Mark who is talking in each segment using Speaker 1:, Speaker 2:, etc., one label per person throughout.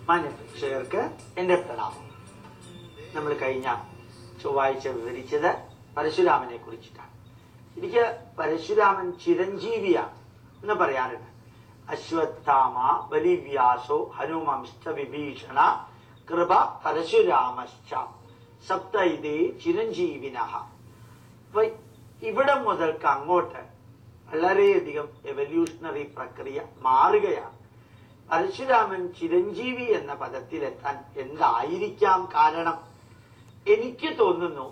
Speaker 1: മാന്യപ്രേക്ഷകർക്ക് എന്റെ പ്രണാമം. നമ്മൾ കഴിഞ്ഞ ചൊവ്വാഴ്ച വിവരിച്ചത് പരശുരാമനെ കുറിച്ചിട്ടാണ്. എനിക്ക് പരശുരാമൻ ചിരഞ്ജീവിയാണ് എന്ന് പറയാറുണ്ട്. അശ്വത്ഥാമ ബലിവ്യാസോ ഹനുമംശ്ച വിഭീഷണ കൃപ പരശുരാമശ്ച സപ്ത ഇതേ ചിരഞ്ജീവിനഃ. അപ്പൊ ഇവിടെ മുതൽക്ക് അങ്ങോട്ട് വളരെയധികം എവല്യൂഷണറി പ്രക്രിയ മാറുകയാണ്. പരശുരാമൻ ചിരഞ്ജീവി എന്ന പദത്തിലെത്താൻ എന്തായിരിക്കാം കാരണം? എനിക്ക് തോന്നുന്നു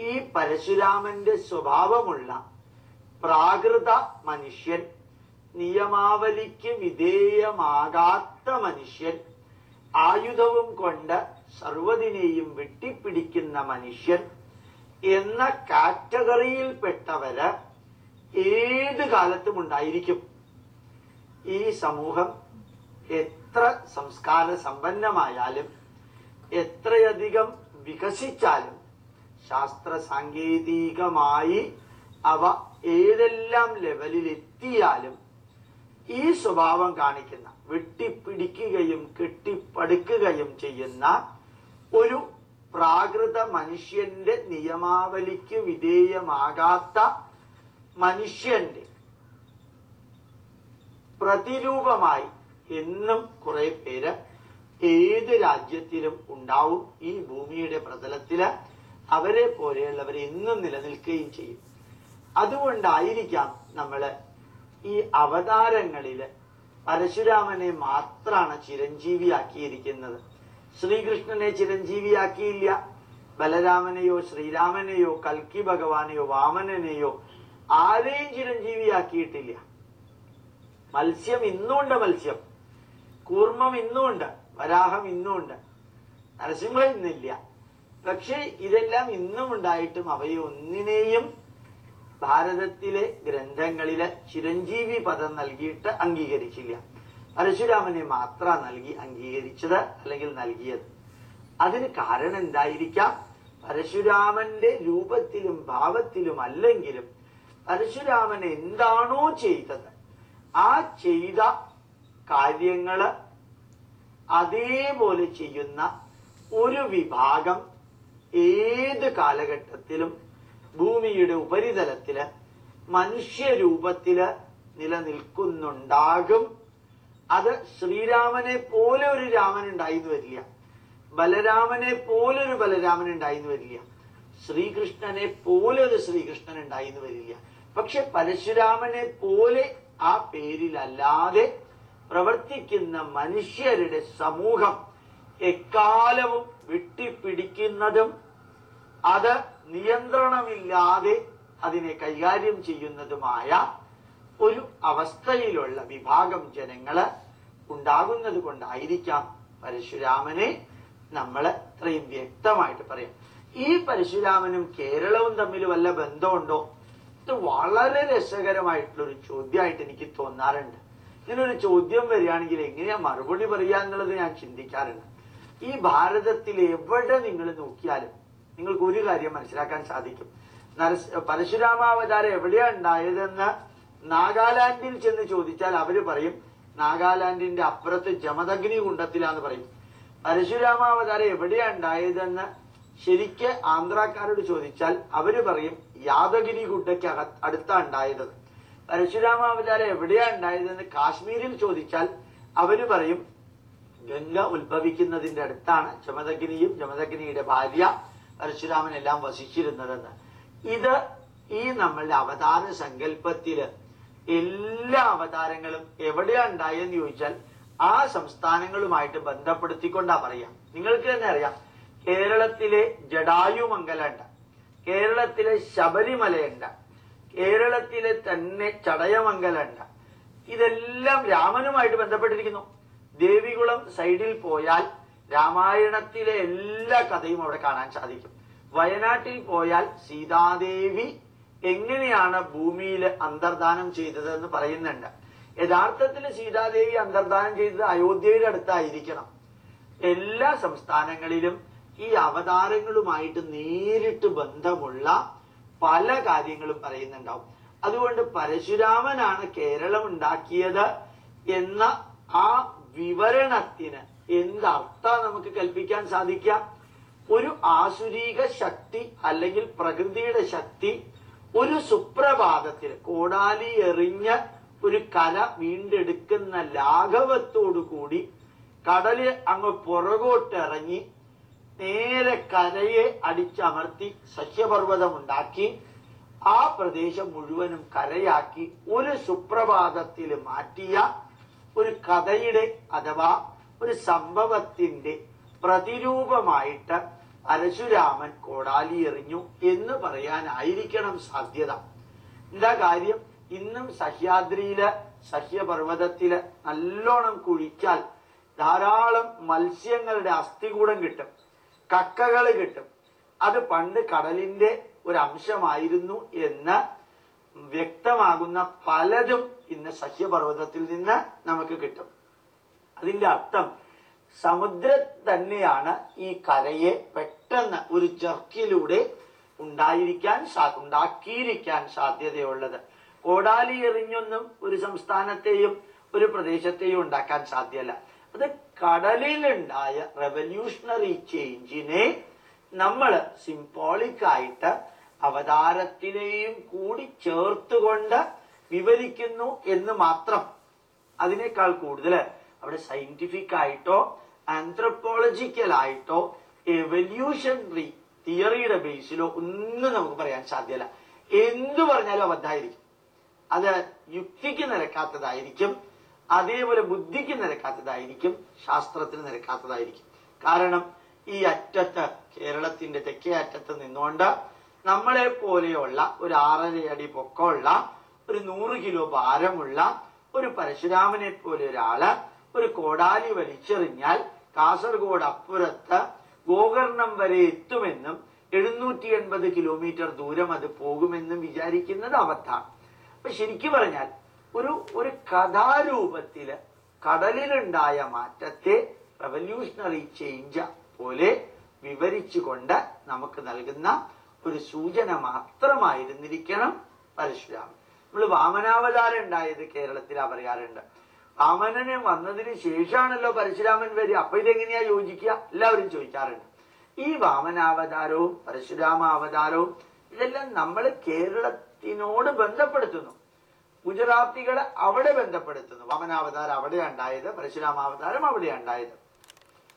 Speaker 1: ഈ പരശുരാമന്റെ സ്വഭാവമുള്ള പ്രാകൃത മനുഷ്യൻ, നിയമാവലിക്ക് വിധേയമാകാത്ത മനുഷ്യൻ, ആയുധവും കൊണ്ട് സർവ്വതിനെയും വെട്ടിപ്പിടിക്കുന്ന മനുഷ്യൻ എന്ന കാറ്റഗറിയിൽപ്പെട്ടവര് ഏത് കാലത്തും ഉണ്ടായിരിക്കും. ഈ സമൂഹം എത്ര സംസ്കാര സമ്പന്നമായാലും എത്രയധികം വികസിച്ചാലും ശാസ്ത്ര സാങ്കേതികമായി അവ ഏതെല്ലാം ലെവലിൽ എത്തിയാലും ഈ സ്വഭാവം കാണിക്കുന്ന, വെട്ടിപ്പിടിക്കുകയും കെട്ടിപ്പടുക്കുകയും ചെയ്യുന്ന ഒരു പ്രാകൃത മനുഷ്യന്റെ, നിയമാവലിക്ക് വിധേയമാകാത്ത മനുഷ്യന്റെ പ്രതിരൂപമായി എന്നും കുറെ പേര് ഏത് രാജ്യത്തിലും ഉണ്ടാവും. ഈ ഭൂമിയുടെ പ്രതലത്തില് അവരെ പോലെയുള്ളവർ എന്നും നിലനിൽക്കുകയും ചെയ്യും. അതുകൊണ്ടായിരിക്കാം നമ്മള് ഈ അവതാരങ്ങളില് പരശുരാമനെ മാത്രമാണ് ചിരഞ്ജീവിയാക്കിയിരിക്കുന്നത്. ശ്രീകൃഷ്ണനെ ചിരഞ്ജീവിയാക്കിയില്ല. ബലരാമനെയോ ശ്രീരാമനെയോ കൽക്കി ഭഗവാനെയോ വാമനനെയോ ആരെയും ചിരഞ്ജീവിയാക്കിയിട്ടില്ല. മത്സ്യം ഇന്നുമുണ്ട്, മത്സ്യം കൂർമ്മം ഇന്നുമുണ്ട്, വരാഹം ഇന്നുമുണ്ട്, നരസിംഹ ഇന്നില്ല. പക്ഷെ ഇതെല്ലാം ഇന്നും ഉണ്ടായിട്ടും അവയൊന്നിനെയും ഭാരതത്തിലെ ഗ്രന്ഥങ്ങളില് ചിരഞ്ജീവി പദം നൽകിയിട്ട് അംഗീകരിച്ചില്ല. പരശുരാമനെ മാത്രം നൽകി അംഗീകരിച്ചത്, അല്ലെങ്കിൽ നൽകിയത്. അതിന് കാരണം എന്തായിരിക്കാം? പരശുരാമന്റെ രൂപത്തിലും ഭാവത്തിലും അല്ലെങ്കിലും പരശുരാമൻ എന്താണോ ചെയ്തത്, ആ ചെയ്ത കാര്യങ്ങള് അതേപോലെ ചെയ്യുന്ന ഒരു വിഭാഗം ഏത് കാലഘട്ടത്തിലും ഭൂമിയുടെ ഉപരിതലത്തില് മനുഷ്യരൂപത്തില് നിലനിൽക്കുന്നുണ്ടാകും. അത് ശ്രീരാമനെ പോലെ ഒരു രാമൻ ഉണ്ടായിന്ന് വരില്ല, ബലരാമനെ പോലെ ഒരു ബലരാമൻ ഉണ്ടായിന്ന് വരില്ല, ശ്രീകൃഷ്ണനെ പോലെ ഒരു ശ്രീകൃഷ്ണൻ ഉണ്ടായിന്ന് വരില്ല. പക്ഷെ പരശുരാമനെ പോലെ ആ പേരിലല്ലാതെ പ്രവർത്തിക്കുന്ന മനുഷ്യരുടെ സമൂഹം എക്കാലവും വെട്ടിപ്പിടിക്കുന്നതും അത് നിയന്ത്രണമില്ലാതെ അതിനെ കൈകാര്യം ചെയ്യുന്നതുമായ ഒരു അവസ്ഥയിലുള്ള വിഭാഗം ജനങ്ങള് ഉണ്ടാകുന്നത് കൊണ്ടായിരിക്കാം പരശുരാമനെ നമ്മൾ ഇത്രയും വ്യക്തമായിട്ട് പറയാം. ഈ പരശുരാമനും കേരളവും തമ്മിൽ വല്ല ബന്ധമുണ്ടോ? ഇത് വളരെ രസകരമായിട്ടുള്ളൊരു ചോദ്യമായിട്ട് എനിക്ക് തോന്നാറുണ്ട്. ഇങ്ങനൊരു ചോദ്യം വരികയാണെങ്കിൽ എങ്ങനെയാ മറുപടി പറയുക എന്നുള്ളത് ഞാൻ ചിന്തിക്കാറുണ്ട്. ഈ ഭാരതത്തിൽ എവിടെ നിങ്ങൾ നോക്കിയാലും നിങ്ങൾക്ക് ഒരു കാര്യം മനസ്സിലാക്കാൻ സാധിക്കും. പരശുരാമാവതാരം എവിടെയാ ഉണ്ടായതെന്ന് നാഗാലാൻഡിൽ ചെന്ന് ചോദിച്ചാൽ അവര് പറയും നാഗാലാൻഡിന്റെ അപ്പുറത്ത് ജമദഗ്നി കുണ്ടത്തിലാന്ന് പറയും. പരശുരാമാവതാരം എവിടെയാ ഉണ്ടായതെന്ന് ശരിക്ക് ആന്ധ്രാക്കാരോട് ചോദിച്ചാൽ അവര് പറയും യാദഗിരി ഗുഡയ്ക്ക് അടുത്താ ഉണ്ടായത്. പരശുരാമാവതാരം എവിടെയാ ഉണ്ടായതെന്ന് കാശ്മീരിൽ ചോദിച്ചാൽ അവര് പറയും ഗംഗ ഉത്ഭവിക്കുന്നതിന്റെ അടുത്താണ് ജമദഗ്നിയും ജമദഗ്നിയുടെ ഭാര്യ പരശുരാമൻ എല്ലാം വസിച്ചിരുന്നതെന്ന്. ഇത് ഈ നമ്മളുടെ അവതാര സങ്കല്പത്തില് എല്ലാ അവതാരങ്ങളും എവിടെയാ ഉണ്ടായെന്ന് ചോദിച്ചാൽ ആ സംസ്ഥാനങ്ങളുമായിട്ട് ബന്ധപ്പെടുത്തിക്കൊണ്ടാ പറയാം. നിങ്ങൾക്ക് തന്നെ അറിയാം, കേരളത്തിലെ ജടായുമംഗലുണ്ട്, കേരളത്തിലെ ശബരിമലയുണ്ട്, കേരളത്തിലെ തന്നെ ചടയമംഗലുണ്ട്. ഇതെല്ലാം രാമനുമായിട്ട് ബന്ധപ്പെട്ടിരിക്കുന്നു. ദേവികുളം സൈഡിൽ പോയാൽ രാമായണത്തിലെ എല്ലാ കഥയും അവിടെ കാണാൻ സാധിക്കും. വയനാട്ടിൽ പോയാൽ സീതാദേവി എങ്ങനെയാണ് ഭൂമിയിൽ അന്തർദാനം ചെയ്തതെന്ന് പറയുന്നുണ്ട്. യഥാർത്ഥത്തിൽ സീതാദേവി അന്തർദാനം ചെയ്തത് അയോധ്യയുടെ അടുത്തായിരിക്കണം. എല്ലാ സംസ്ഥാനങ്ങളിലും ഈ അവതാരങ്ങളുമായിട്ട് നേരിട്ട് ബന്ധമുള്ള പല കാര്യങ്ങളും പറയുന്നുണ്ടാവും. അതുകൊണ്ട് പരശുരാമനാണ് കേരളം ഉണ്ടാക്കിയത് എന്ന ആ വിവരണത്തിന് എന്തർത്ഥം നമുക്ക് കൽപ്പിക്കാൻ സാധിക്കാം? ഒരു ആസുരീക ശക്തി അല്ലെങ്കിൽ പ്രകൃതിയുടെ ശക്തി ഒരു സുപ്രഭാതത്തിൽ കോടാലി എറിഞ്ഞ് ഒരു കര വീണ്ടെടുക്കുന്ന ലാഘവത്തോടു കൂടി കടല് അങ്ങ് പുറകോട്ടിറങ്ങി നേരെ കരയെ അടിച്ചമർത്തി സഹ്യപർവ്വതം ഉണ്ടാക്കി ആ പ്രദേശം മുഴുവനും കരയാക്കി ഒരു സുപ്രഭാതത്തിൽ മാറ്റിയ ഒരു കഥയുടെ അഥവാ ഒരു സംഭവത്തിന്റെ പ്രതിരൂപമായിട്ട് പരശുരാമൻ കോടാലി എറിഞ്ഞു എന്ന് പറയാനായിരിക്കണം സാധ്യത. എന്താ കാര്യം? ഇന്നും സഹ്യാദ്രിയില് സഹ്യപർവ്വതത്തില് നല്ലോണം കുഴിച്ചാൽ ധാരാളം മത്സ്യങ്ങളുടെ അസ്ഥികൂടം കിട്ടും, കക്കകൾ കിട്ടും. അത് പണ്ട് കടലിന്റെ ഒരു അംശമായിരുന്നു എന്ന് വ്യക്തമാകുന്ന പലതും ഇന്ന് സഹ്യപർവ്വതത്തിൽ നിന്ന് നമുക്ക് കിട്ടും. അതിന്റെ അർത്ഥം സമുദ്രം തന്നെയാണ് ഈ കരയെ പെട്ടെന്ന് ഒരു ജർക്കിലൂടെ ഉണ്ടാക്കിയിരിക്കാൻ സാധ്യതയുള്ളത്. കോടാലി എറിഞ്ഞൊന്നും ഒരു സംസ്ഥാനത്തെയും ഒരു പ്രദേശത്തെയും ഉണ്ടാക്കാൻ സാധ്യമല്ല. അത് കടലിലുണ്ടായ റെവല്യൂഷണറി ചേഞ്ചിനെ നമ്മൾ സിംബോളിക്കായിട്ട് അവതാരത്തിനെയും കൂടി ചേർത്തുകൊണ്ട് വിവരിക്കുന്നു എന്ന് മാത്രം. അതിനേക്കാൾ കൂടുതൽ അവിടെ സയന്റിഫിക് ആയിട്ടോ ആന്ത്രപ്പോളജിക്കൽ ആയിട്ടോ എവല്യൂഷണറി തിയറിയുടെ ബേസിലോ ഒന്നും നമുക്ക് പറയാൻ സാധ്യമല്ല. എന്തു പറഞ്ഞാലും അബദ്ധമായിരിക്കും. അത് യുക്തിക്ക് നിരക്കാത്തതായിരിക്കും, അതേപോലെ ബുദ്ധിക്ക് നിരക്കാത്തതായിരിക്കും, ശാസ്ത്രത്തിന് നിരക്കാത്തതായിരിക്കും. കാരണം ഈ അറ്റത്ത്, കേരളത്തിന്റെ തെക്കേ അറ്റത്ത് നിന്നുകൊണ്ട് നമ്മളെ പോലെയുള്ള ഒരു 6.5 അടി പൊക്കമുള്ള ഒരു 100 കിലോ ഭാരമുള്ള ഒരു പരശുരാമനെ പോലെ ഒരാള് ഒരു കോടാലി വലിച്ചെറിഞ്ഞാൽ കാസർഗോഡ് അപ്പുറത്ത് ഗോകർണം വരെ എത്തുമെന്നും 780 കിലോമീറ്റർ ദൂരം അത് പോകുമെന്നും വിചാരിക്കുന്നത് അബദ്ധമാണ്. അപ്പൊ ശരിക്കും പറഞ്ഞാൽ ഒരു കഥാരൂപത്തില് കടലിലുണ്ടായ മാറ്റത്തെ റെവല്യൂഷണറി ചേഞ്ച് പോലെ വിവരിച്ചുകൊണ്ട് നമുക്ക് നൽകുന്ന ഒരു സൂചന മാത്രമായിരുന്നിരിക്കണം പരശുരാമൻ. നമ്മൾ വാമനാവതാരം ഉണ്ടായത് കേരളത്തിലാ പറയാറുണ്ട്. വാമനന് വന്നതിന് ശേഷമാണല്ലോ പരശുരാമൻ വരിക. അപ്പൊ ഇതെങ്ങനെയാ യോജിക്കുക? എല്ലാവരും ചോദിക്കാറുണ്ട്. ഈ വാമനാവതാരവും പരശുരാമാവതാരവും ഇതെല്ലാം നമ്മൾ കേരളത്തിനോട് ബന്ധപ്പെടുത്തുന്നു. ഗുജറാത്തികളെ അവിടെ ബന്ധപ്പെടുത്തുന്നു. വാമനാവതാരം അവിടെയാണ് ഉണ്ടായത്, പരശുരാമാവതാരം അവിടെയാണ് ഉണ്ടായത്.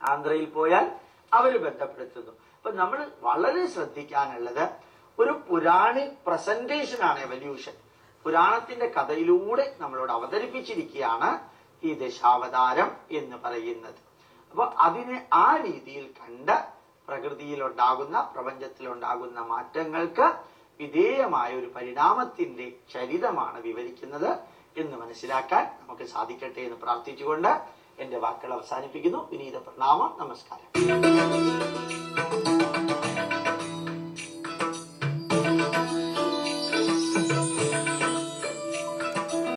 Speaker 1: ആന്ധ്രയിൽ പോയാൽ അവര് ബന്ധപ്പെടുത്തുന്നു. അപ്പൊ നമ്മൾ വളരെ ശ്രദ്ധിക്കാനുള്ളത് ഒരു പുരാണിക് പ്രസന്റേഷൻ ആണ് എവല്യൂഷൻ. പുരാണത്തിന്റെ കഥയിലൂടെ നമ്മളോട് അവതരിപ്പിച്ചിരിക്കുകയാണ് ഈ ദശാവതാരം എന്ന് പറയുന്നത്. അപ്പൊ അതിനെ ആ രീതിയിൽ കണ്ട് പ്രകൃതിയിലുണ്ടാകുന്ന, പ്രപഞ്ചത്തിലുണ്ടാകുന്ന മാറ്റങ്ങൾക്ക് വിധേയമായ ഒരു പരിണാമത്തിന്റെ ചരിതമാണ് വിവരിക്കുന്നത് എന്ന് മനസ്സിലാക്കാൻ നമുക്ക് സാധിക്കട്ടെ എന്ന് പ്രാർത്ഥിച്ചുകൊണ്ട് എന്റെ വാക്കുകൾ അവസാനിപ്പിക്കുന്നു. വിനീത പ്രണാമം. നമസ്കാരം.